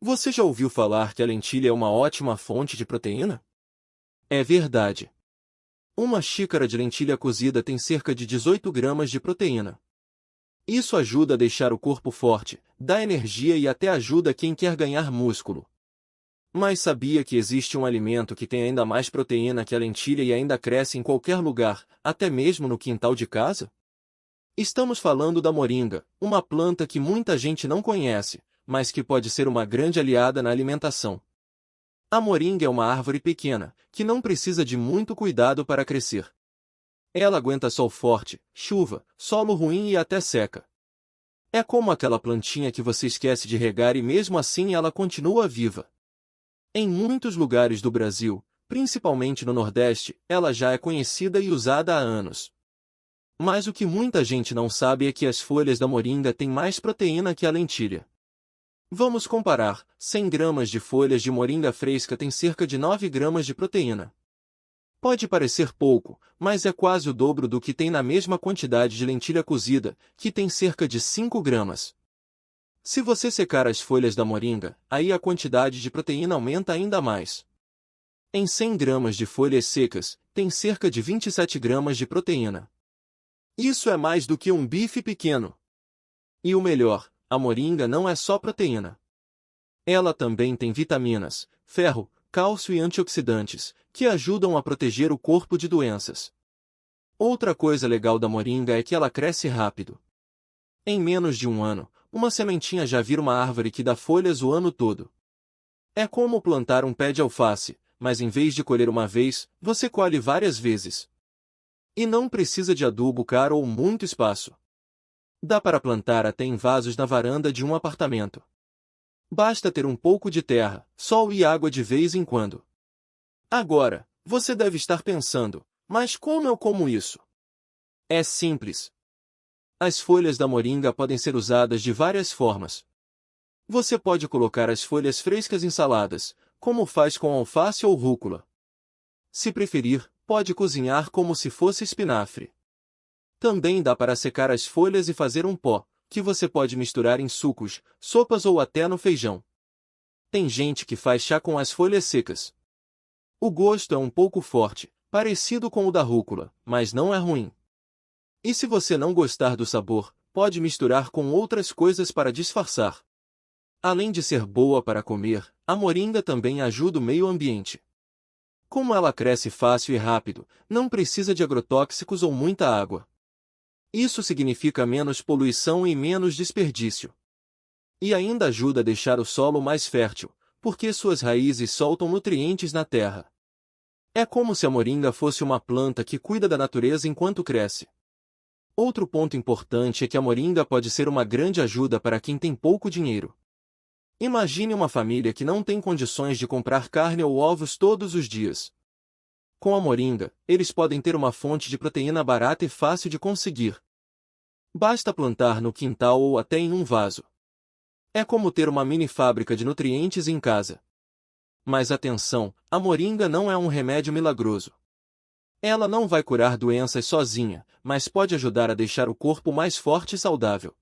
Você já ouviu falar que a lentilha é uma ótima fonte de proteína? É verdade. Uma xícara de lentilha cozida tem cerca de 18 gramas de proteína. Isso ajuda a deixar o corpo forte, dá energia e até ajuda quem quer ganhar músculo. Mas sabia que existe um alimento que tem ainda mais proteína que a lentilha e ainda cresce em qualquer lugar, até mesmo no quintal de casa? Estamos falando da moringa, uma planta que muita gente não conhece, mas que pode ser uma grande aliada na alimentação. A moringa é uma árvore pequena, que não precisa de muito cuidado para crescer. Ela aguenta sol forte, chuva, solo ruim e até seca. É como aquela plantinha que você esquece de regar e mesmo assim ela continua viva. Em muitos lugares do Brasil, principalmente no Nordeste, ela já é conhecida e usada há anos. Mas o que muita gente não sabe é que as folhas da moringa têm mais proteína que a lentilha. Vamos comparar: 100 gramas de folhas de moringa fresca têm cerca de 9 gramas de proteína. Pode parecer pouco, mas é quase o dobro do que tem na mesma quantidade de lentilha cozida, que tem cerca de 5 gramas. Se você secar as folhas da moringa, aí a quantidade de proteína aumenta ainda mais. Em 100 gramas de folhas secas, tem cerca de 27 gramas de proteína. Isso é mais do que um bife pequeno. E o melhor, a moringa não é só proteína. Ela também tem vitaminas, ferro, cálcio e antioxidantes, que ajudam a proteger o corpo de doenças. Outra coisa legal da moringa é que ela cresce rápido. Em menos de um ano, uma sementinha já vira uma árvore que dá folhas o ano todo. É como plantar um pé de alface, mas em vez de colher uma vez, você colhe várias vezes. E não precisa de adubo caro ou muito espaço. Dá para plantar até em vasos na varanda de um apartamento. Basta ter um pouco de terra, sol e água de vez em quando. Agora, você deve estar pensando, mas como eu como isso? É simples. As folhas da moringa podem ser usadas de várias formas. Você pode colocar as folhas frescas em saladas, como faz com alface ou rúcula. Se preferir, pode cozinhar como se fosse espinafre. Também dá para secar as folhas e fazer um pó, que você pode misturar em sucos, sopas ou até no feijão. Tem gente que faz chá com as folhas secas. O gosto é um pouco forte, parecido com o da rúcula, mas não é ruim. E se você não gostar do sabor, pode misturar com outras coisas para disfarçar. Além de ser boa para comer, a moringa também ajuda o meio ambiente. Como ela cresce fácil e rápido, não precisa de agrotóxicos ou muita água. Isso significa menos poluição e menos desperdício. E ainda ajuda a deixar o solo mais fértil, porque suas raízes soltam nutrientes na terra. É como se a moringa fosse uma planta que cuida da natureza enquanto cresce. Outro ponto importante é que a moringa pode ser uma grande ajuda para quem tem pouco dinheiro. Imagine uma família que não tem condições de comprar carne ou ovos todos os dias. Com a moringa, eles podem ter uma fonte de proteína barata e fácil de conseguir. Basta plantar no quintal ou até em um vaso. É como ter uma mini fábrica de nutrientes em casa. Mas atenção, a moringa não é um remédio milagroso. Ela não vai curar doenças sozinha, mas pode ajudar a deixar o corpo mais forte e saudável.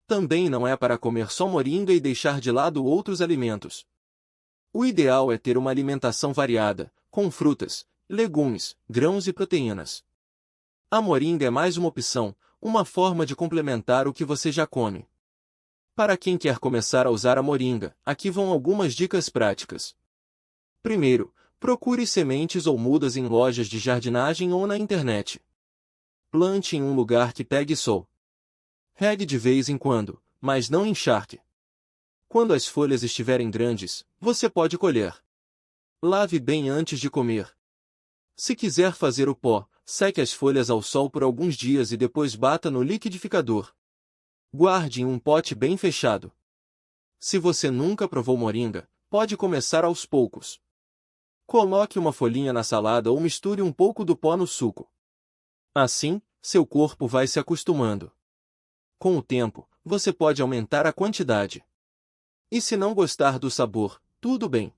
Também não é para comer só moringa e deixar de lado outros alimentos. O ideal é ter uma alimentação variada, com frutas, legumes, grãos e proteínas. A moringa é mais uma opção, uma forma de complementar o que você já come. Para quem quer começar a usar a moringa, aqui vão algumas dicas práticas. Primeiro, procure sementes ou mudas em lojas de jardinagem ou na internet. Plante em um lugar que pegue sol. Regue de vez em quando, mas não encharque. Quando as folhas estiverem grandes, você pode colher. Lave bem antes de comer. Se quiser fazer o pó, seque as folhas ao sol por alguns dias e depois bata no liquidificador. Guarde em um pote bem fechado. Se você nunca provou moringa, pode começar aos poucos. Coloque uma folhinha na salada ou misture um pouco do pó no suco. Assim, seu corpo vai se acostumando. Com o tempo, você pode aumentar a quantidade. E se não gostar do sabor, tudo bem.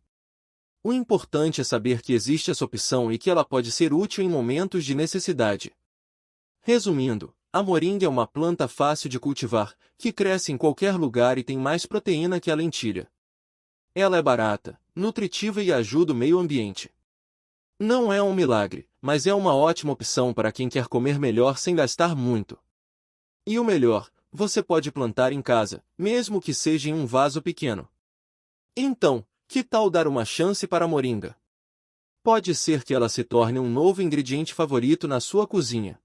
O importante é saber que existe essa opção e que ela pode ser útil em momentos de necessidade. Resumindo, a moringa é uma planta fácil de cultivar, que cresce em qualquer lugar e tem mais proteína que a lentilha. Ela é barata, nutritiva e ajuda o meio ambiente. Não é um milagre, mas é uma ótima opção para quem quer comer melhor sem gastar muito. E o melhor, você pode plantar em casa, mesmo que seja em um vaso pequeno. Então, que tal dar uma chance para a moringa? Pode ser que ela se torne um novo ingrediente favorito na sua cozinha.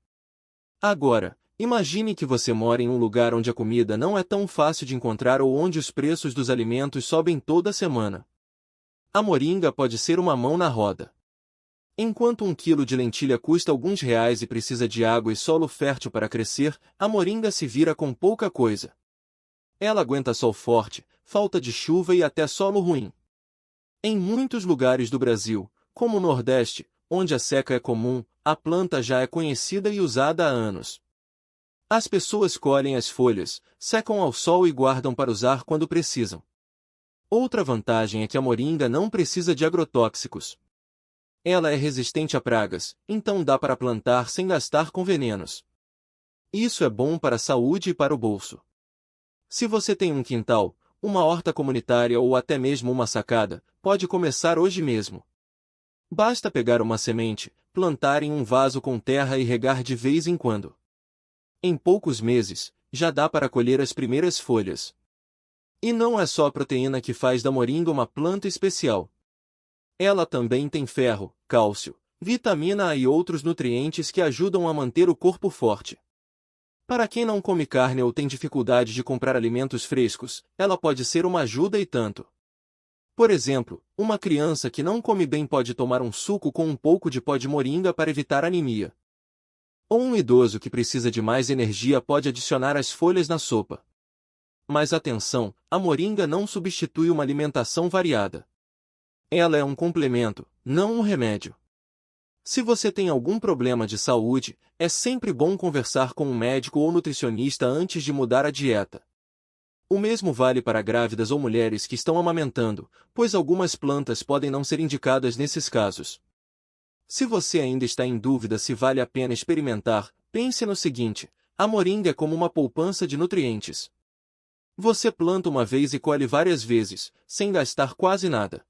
Agora, imagine que você mora em um lugar onde a comida não é tão fácil de encontrar ou onde os preços dos alimentos sobem toda semana. A moringa pode ser uma mão na roda. Enquanto 1 quilo de lentilha custa alguns reais e precisa de água e solo fértil para crescer, a moringa se vira com pouca coisa. Ela aguenta sol forte, falta de chuva e até solo ruim. Em muitos lugares do Brasil, como o Nordeste, onde a seca é comum, a planta já é conhecida e usada há anos. As pessoas colhem as folhas, secam ao sol e guardam para usar quando precisam. Outra vantagem é que a moringa não precisa de agrotóxicos. Ela é resistente a pragas, então dá para plantar sem gastar com venenos. Isso é bom para a saúde e para o bolso. Se você tem um quintal, uma horta comunitária ou até mesmo uma sacada, pode começar hoje mesmo. Basta pegar uma semente, plantar em um vaso com terra e regar de vez em quando. Em poucos meses, já dá para colher as primeiras folhas. E não é só a proteína que faz da moringa uma planta especial. Ela também tem ferro, cálcio, vitamina A e outros nutrientes que ajudam a manter o corpo forte. Para quem não come carne ou tem dificuldade de comprar alimentos frescos, ela pode ser uma ajuda e tanto. Por exemplo, uma criança que não come bem pode tomar um suco com um pouco de pó de moringa para evitar anemia. Ou um idoso que precisa de mais energia pode adicionar as folhas na sopa. Mas atenção, a moringa não substitui uma alimentação variada. Ela é um complemento, não um remédio. Se você tem algum problema de saúde, é sempre bom conversar com um médico ou nutricionista antes de mudar a dieta. O mesmo vale para grávidas ou mulheres que estão amamentando, pois algumas plantas podem não ser indicadas nesses casos. Se você ainda está em dúvida se vale a pena experimentar, pense no seguinte: a moringa é como uma poupança de nutrientes. Você planta uma vez e colhe várias vezes, sem gastar quase nada.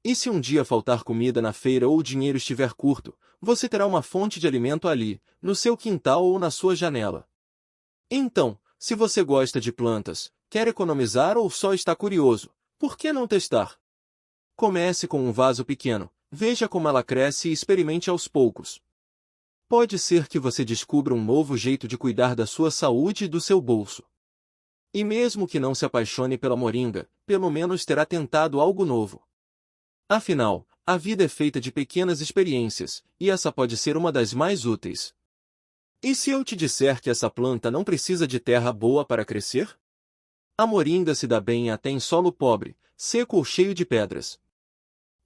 E se um dia faltar comida na feira ou o dinheiro estiver curto, você terá uma fonte de alimento ali, no seu quintal ou na sua janela. Então, se você gosta de plantas, quer economizar ou só está curioso, por que não testar? Comece com um vaso pequeno, veja como ela cresce e experimente aos poucos. Pode ser que você descubra um novo jeito de cuidar da sua saúde e do seu bolso. E mesmo que não se apaixone pela moringa, pelo menos terá tentado algo novo. Afinal, a vida é feita de pequenas experiências, e essa pode ser uma das mais úteis. E se eu te disser que essa planta não precisa de terra boa para crescer? A moringa se dá bem até em solo pobre, seco ou cheio de pedras.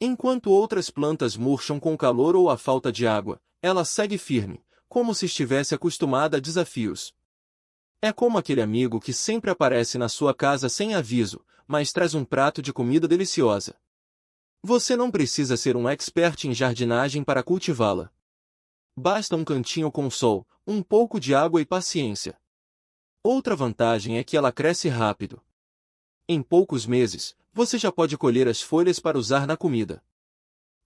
Enquanto outras plantas murcham com o calor ou a falta de água, ela segue firme, como se estivesse acostumada a desafios. É como aquele amigo que sempre aparece na sua casa sem aviso, mas traz um prato de comida deliciosa. Você não precisa ser um expert em jardinagem para cultivá-la. Basta um cantinho com sol, um pouco de água e paciência. Outra vantagem é que ela cresce rápido. Em poucos meses, você já pode colher as folhas para usar na comida.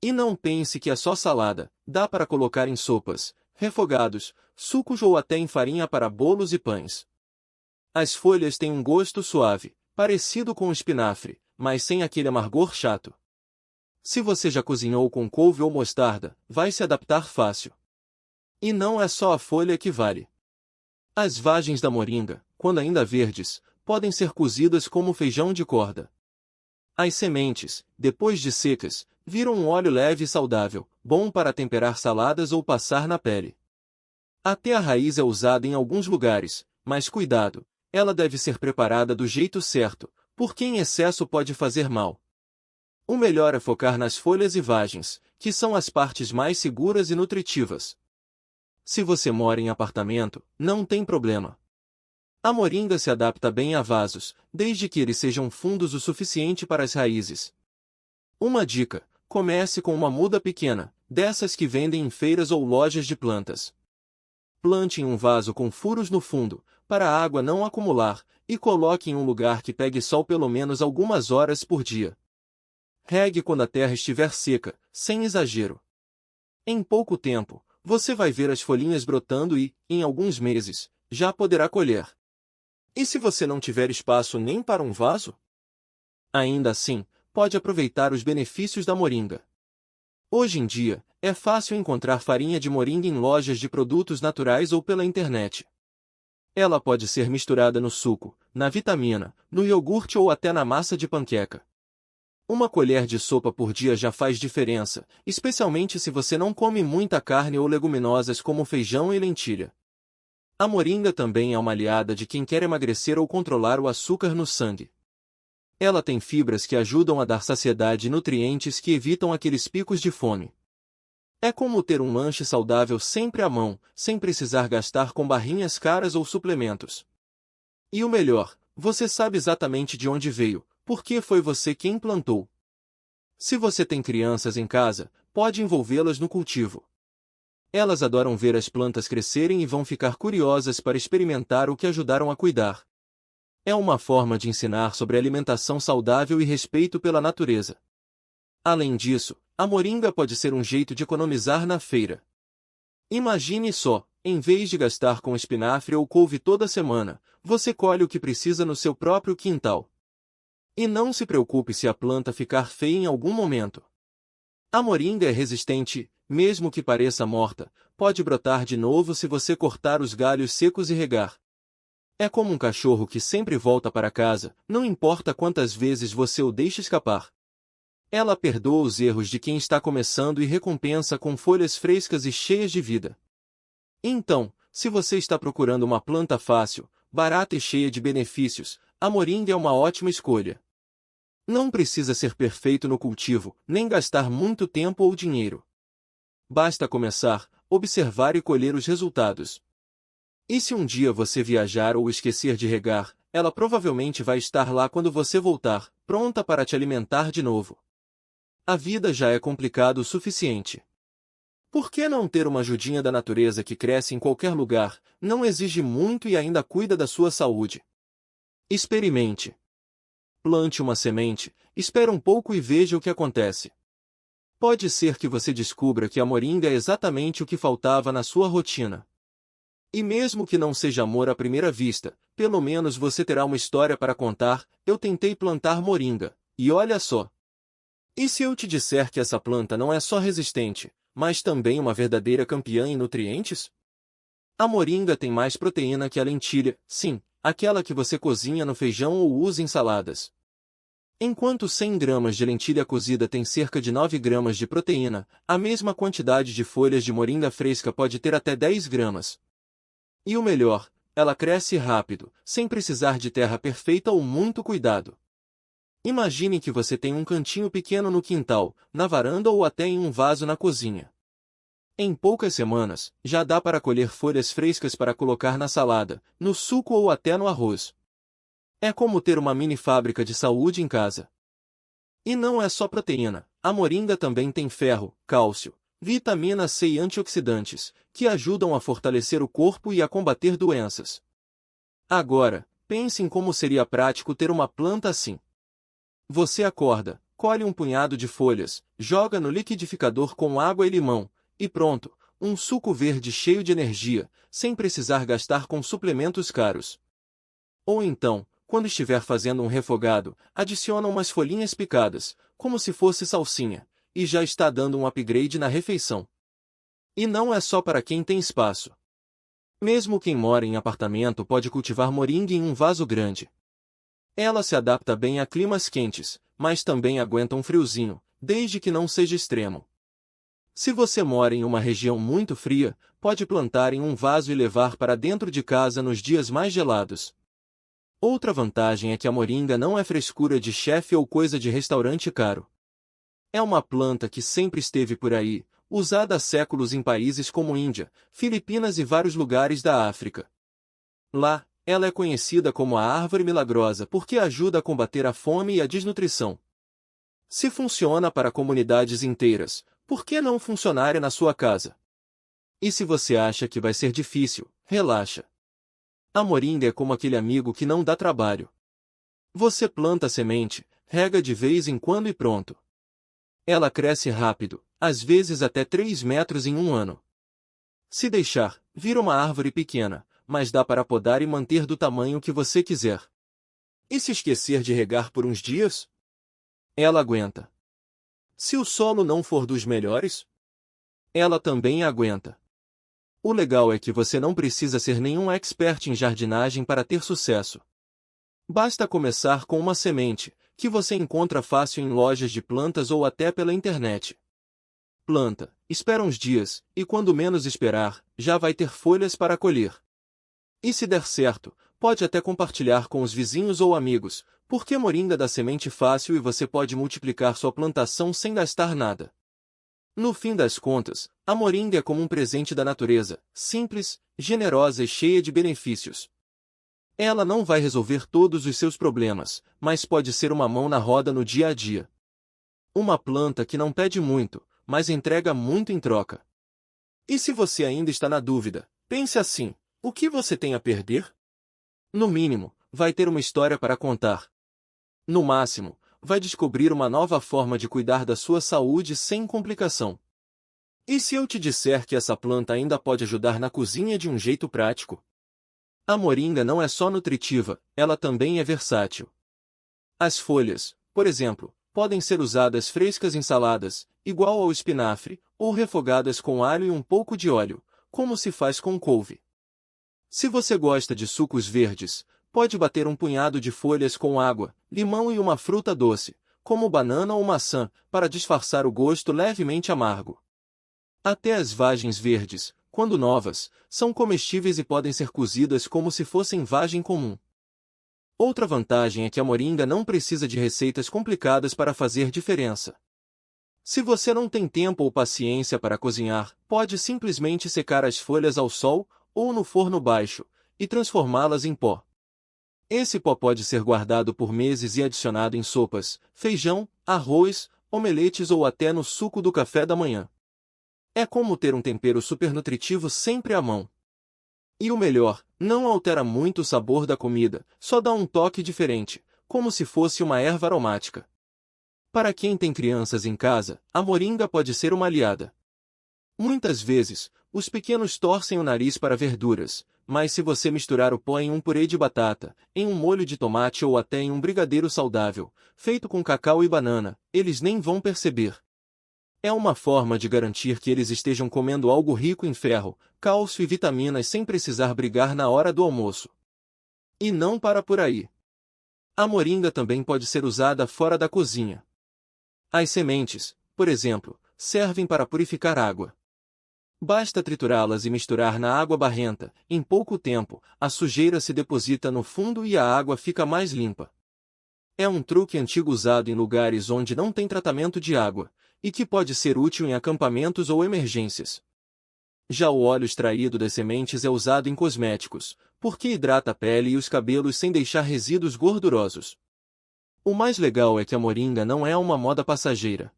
E não pense que é só salada, dá para colocar em sopas, refogados, sucos ou até em farinha para bolos e pães. As folhas têm um gosto suave, parecido com o espinafre, mas sem aquele amargor chato. Se você já cozinhou com couve ou mostarda, vai se adaptar fácil. E não é só a folha que vale. As vagens da moringa, quando ainda verdes, podem ser cozidas como feijão de corda. As sementes, depois de secas, viram um óleo leve e saudável, bom para temperar saladas ou passar na pele. Até a raiz é usada em alguns lugares, mas cuidado, ela deve ser preparada do jeito certo, porque em excesso pode fazer mal. O melhor é focar nas folhas e vagens, que são as partes mais seguras e nutritivas. Se você mora em apartamento, não tem problema. A moringa se adapta bem a vasos, desde que eles sejam fundos o suficiente para as raízes. Uma dica: comece com uma muda pequena, dessas que vendem em feiras ou lojas de plantas. Plante em um vaso com furos no fundo, para a água não acumular, e coloque em um lugar que pegue sol pelo menos algumas horas por dia. regue quando a terra estiver seca, sem exagero. Em pouco tempo, você vai ver as folhinhas brotando e, em alguns meses, já poderá colher. E se você não tiver espaço nem para um vaso? Ainda assim, pode aproveitar os benefícios da moringa. Hoje em dia, é fácil encontrar farinha de moringa em lojas de produtos naturais ou pela internet. Ela pode ser misturada no suco, na vitamina, no iogurte ou até na massa de panqueca. Uma colher de sopa por dia já faz diferença, especialmente se você não come muita carne ou leguminosas como feijão e lentilha. A moringa também é uma aliada de quem quer emagrecer ou controlar o açúcar no sangue. Ela tem fibras que ajudam a dar saciedade e nutrientes que evitam aqueles picos de fome. É como ter um lanche saudável sempre à mão, sem precisar gastar com barrinhas caras ou suplementos. E o melhor, você sabe exatamente de onde veio, porque foi você quem plantou. Se você tem crianças em casa, pode envolvê-las no cultivo. Elas adoram ver as plantas crescerem e vão ficar curiosas para experimentar o que ajudaram a cuidar. É uma forma de ensinar sobre alimentação saudável e respeito pela natureza. Além disso, a moringa pode ser um jeito de economizar na feira. Imagine só, em vez de gastar com espinafre ou couve toda semana, você colhe o que precisa no seu próprio quintal. E não se preocupe se a planta ficar feia em algum momento. A moringa é resistente, mesmo que pareça morta, pode brotar de novo se você cortar os galhos secos e regar. É como um cachorro que sempre volta para casa, não importa quantas vezes você o deixe escapar. Ela perdoa os erros de quem está começando e recompensa com folhas frescas e cheias de vida. Então, se você está procurando uma planta fácil, barata e cheia de benefícios, a moringa é uma ótima escolha. Não precisa ser perfeito no cultivo, nem gastar muito tempo ou dinheiro. Basta começar, observar e colher os resultados. E se um dia você viajar ou esquecer de regar, ela provavelmente vai estar lá quando você voltar, pronta para te alimentar de novo. A vida já é complicada o suficiente. Por que não ter uma ajudinha da natureza que cresce em qualquer lugar, não exige muito e ainda cuida da sua saúde? Experimente. Plante uma semente, espere um pouco e veja o que acontece. Pode ser que você descubra que a moringa é exatamente o que faltava na sua rotina. E mesmo que não seja amor à primeira vista, pelo menos você terá uma história para contar. Eu tentei plantar moringa, e olha só. E se eu te disser que essa planta não é só resistente, mas também uma verdadeira campeã em nutrientes? A moringa tem mais proteína que a lentilha, sim, aquela que você cozinha no feijão ou usa em saladas. Enquanto 100 gramas de lentilha cozida tem cerca de 9 gramas de proteína, a mesma quantidade de folhas de moringa fresca pode ter até 10 gramas. E o melhor, ela cresce rápido, sem precisar de terra perfeita ou muito cuidado. Imagine que você tem um cantinho pequeno no quintal, na varanda ou até em um vaso na cozinha. Em poucas semanas, já dá para colher folhas frescas para colocar na salada, no suco ou até no arroz. É como ter uma mini fábrica de saúde em casa. E não é só proteína, a moringa também tem ferro, cálcio, vitamina C e antioxidantes, que ajudam a fortalecer o corpo e a combater doenças. Agora, pense em como seria prático ter uma planta assim. Você acorda, colhe um punhado de folhas, joga no liquidificador com água e limão, e pronto, um suco verde cheio de energia, sem precisar gastar com suplementos caros. Ou então, quando estiver fazendo um refogado, adiciona umas folhinhas picadas, como se fosse salsinha, e já está dando um upgrade na refeição. E não é só para quem tem espaço. Mesmo quem mora em apartamento pode cultivar moringa em um vaso grande. Ela se adapta bem a climas quentes, mas também aguenta um friozinho, desde que não seja extremo. Se você mora em uma região muito fria, pode plantar em um vaso e levar para dentro de casa nos dias mais gelados. Outra vantagem é que a moringa não é frescura de chefe ou coisa de restaurante caro. É uma planta que sempre esteve por aí, usada há séculos em países como Índia, Filipinas e vários lugares da África. Lá, ela é conhecida como a árvore milagrosa porque ajuda a combater a fome e a desnutrição. Se funciona para comunidades inteiras, por que não funcionar na sua casa? E se você acha que vai ser difícil, relaxa. A moringa é como aquele amigo que não dá trabalho. Você planta a semente, rega de vez em quando e pronto. Ela cresce rápido, às vezes até 3 metros em um ano. Se deixar, vira uma árvore pequena, mas dá para podar e manter do tamanho que você quiser. E se esquecer de regar por uns dias? Ela aguenta. Se o solo não for dos melhores, ela também aguenta. O legal é que você não precisa ser nenhum expert em jardinagem para ter sucesso. Basta começar com uma semente, que você encontra fácil em lojas de plantas ou até pela internet. Planta, espera uns dias, e quando menos esperar, já vai ter folhas para colher. E se der certo, pode até compartilhar com os vizinhos ou amigos, porque moringa dá semente fácil e você pode multiplicar sua plantação sem gastar nada. No fim das contas, a moringa é como um presente da natureza, simples, generosa e cheia de benefícios. Ela não vai resolver todos os seus problemas, mas pode ser uma mão na roda no dia a dia. Uma planta que não pede muito, mas entrega muito em troca. E se você ainda está na dúvida, pense assim: o que você tem a perder? No mínimo, vai ter uma história para contar. No máximo, vai descobrir uma nova forma de cuidar da sua saúde sem complicação. E se eu te disser que essa planta ainda pode ajudar na cozinha de um jeito prático? A moringa não é só nutritiva, ela também é versátil. As folhas, por exemplo, podem ser usadas frescas em saladas, igual ao espinafre, ou refogadas com alho e um pouco de óleo, como se faz com couve. Se você gosta de sucos verdes, pode bater um punhado de folhas com água, limão e uma fruta doce, como banana ou maçã, para disfarçar o gosto levemente amargo. Até as vagens verdes, quando novas, são comestíveis e podem ser cozidas como se fossem vagem comum. Outra vantagem é que a moringa não precisa de receitas complicadas para fazer diferença. Se você não tem tempo ou paciência para cozinhar, pode simplesmente secar as folhas ao sol ou no forno baixo e transformá-las em pó. Esse pó pode ser guardado por meses e adicionado em sopas, feijão, arroz, omeletes ou até no suco do café da manhã. É como ter um tempero supernutritivo sempre à mão. E o melhor, não altera muito o sabor da comida, só dá um toque diferente, como se fosse uma erva aromática. Para quem tem crianças em casa, a moringa pode ser uma aliada. Muitas vezes, os pequenos torcem o nariz para verduras, mas se você misturar o pó em um purê de batata, em um molho de tomate ou até em um brigadeiro saudável, feito com cacau e banana, eles nem vão perceber. É uma forma de garantir que eles estejam comendo algo rico em ferro, cálcio e vitaminas sem precisar brigar na hora do almoço. E não para por aí. A moringa também pode ser usada fora da cozinha. As sementes, por exemplo, servem para purificar água. Basta triturá-las e misturar na água barrenta, em pouco tempo, a sujeira se deposita no fundo e a água fica mais limpa. É um truque antigo usado em lugares onde não tem tratamento de água, e que pode ser útil em acampamentos ou emergências. Já o óleo extraído das sementes é usado em cosméticos, porque hidrata a pele e os cabelos sem deixar resíduos gordurosos. O mais legal é que a moringa não é uma moda passageira.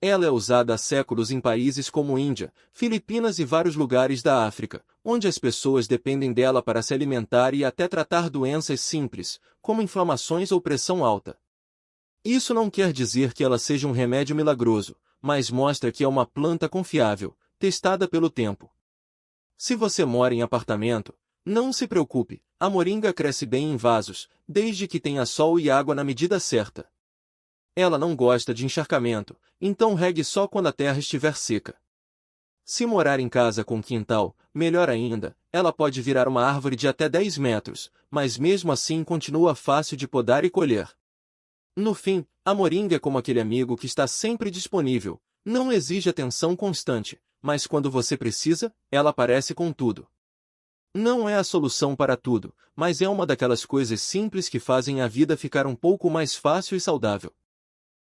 Ela é usada há séculos em países como Índia, Filipinas e vários lugares da África, onde as pessoas dependem dela para se alimentar e até tratar doenças simples, como inflamações ou pressão alta. Isso não quer dizer que ela seja um remédio milagroso, mas mostra que é uma planta confiável, testada pelo tempo. Se você mora em apartamento, não se preocupe, a moringa cresce bem em vasos, desde que tenha sol e água na medida certa. Ela não gosta de encharcamento, então regue só quando a terra estiver seca. Se morar em casa com quintal, melhor ainda, ela pode virar uma árvore de até 10 metros, mas mesmo assim continua fácil de podar e colher. No fim, a moringa é como aquele amigo que está sempre disponível, não exige atenção constante, mas quando você precisa, ela aparece com tudo. Não é a solução para tudo, mas é uma daquelas coisas simples que fazem a vida ficar um pouco mais fácil e saudável.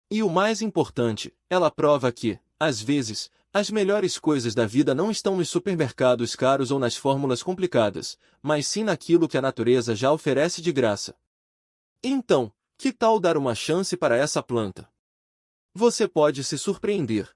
E o mais importante, ela prova que, às vezes, as melhores coisas da vida não estão nos supermercados caros ou nas fórmulas complicadas, mas sim naquilo que a natureza já oferece de graça. Então, que tal dar uma chance para essa planta? Você pode se surpreender.